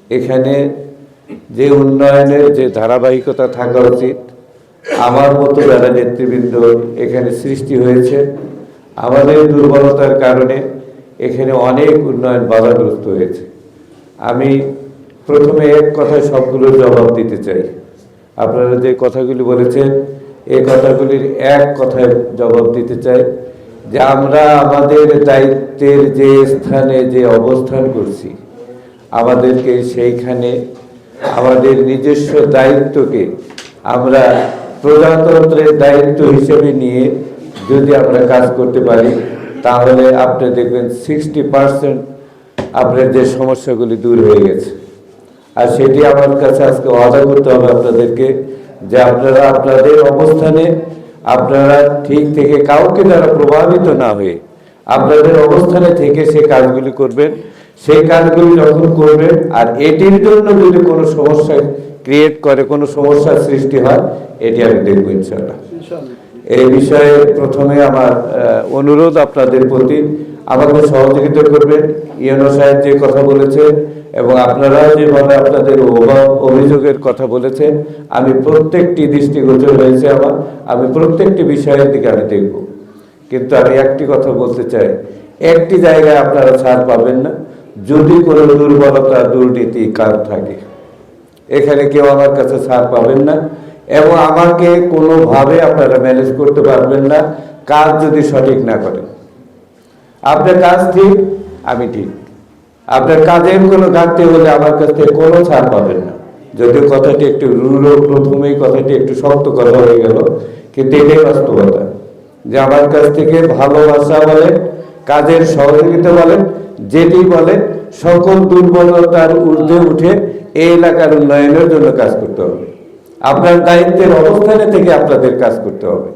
এখানে যে উন্নয়নের যে ধারাবাহিকতা থাকা উচিত, আমার মতো যারা নেতৃবৃন্দ এখানে সৃষ্টি হয়েছে, আমাদের দুর্বলতার কারণে এখানে অনেক উন্নয়ন বাধাগ্রস্ত হয়েছে। আমি প্রথমে এক কথায় সবগুলোর জবাব দিতে চাই। আপনারা যে কথাগুলি বলেছেন, এই কথাগুলির এক কথায় জবাব দিতে চাই যে আমরা আমাদের দায়িত্বের যে স্থানে যে অবস্থান করছি, আমাদেরকে সেইখানে আমাদের নিজস্ব দায়িত্বকে আমরা প্রজাতন্ত্রের দায়িত্ব হিসেবে নিয়ে যদি আমরা কাজ করতে পারি, তাহলে আপনি দেখবেন 60% আপনার যে সমস্যাগুলি দূর হয়ে গেছে। আর সেটি আমার কাছে আজকে ওয়াদা করতে হবে আপনাদেরকে যে আপনারা আপনাদের অবস্থানে আপনারা ঠিক থেকে কাউকে দ্বারা প্রভাবিত না হয়ে আপনাদের অবস্থানে থেকে সেই কাজগুলি করবেন। সেই কাজগুলি যখন করবেন আর এটির জন্য যদি কোনো সমস্যা ক্রিয়েট করে, কোনো সমস্যার সৃষ্টি হয়, এটি আমি দেখব ইনশাআল্লাহ। এই বিষয়ে প্রথমে আমার অনুরোধ আপনাদের প্রতি, আমাকে সহযোগিতা করবেন। ইউনো সাহেব যে কথা বলেছেন এবং আপনারা যেভাবে আপনাদের অভিযোগের কথা বলেছেন, আমি প্রত্যেকটি দৃষ্টিগোচর হয়েছে আমার, আমি প্রত্যেকটি বিষয়ের দিকে আমি দেখব। কিন্তু আমি একটি কথা বলতে চাই, একটি জায়গায় আপনারা ছাড় পাবেন না, যদি কোনো দুর্বলতা দুর্নীতি কাজ থাকে, এখানে কেউ আমার কাছে ছাড় পাবেন না এবং আমাকে কোনোভাবে আপনারা ম্যানেজ করতে পারবেন না কাজ যদি সঠিক না করেন। আপনার কাজ ঠিক, আমি ঠিক, আপনার কাজের কোনো ঘাটতি হলে আমার কাছ থেকে কোনো ছাড় পাবেন না। যদিও কথাটি একটু রূঢ়, প্রথমেই কথাটি একটু শক্ত কথা হয়ে গেল, কিন্তু এটাই বাস্তবতা যে আমার কাছ থেকে ভালোবাসা বলেন, কাজের সহযোগিতা বলেন, যেটি বলেন, সকল দুর্বলতার ঊর্ধ্বে উঠে এই এলাকার উন্নয়নের জন্য কাজ করতে হবে। আপনার দায়িত্বের অবস্থানে থেকে আপনাদের কাজ করতে হবে।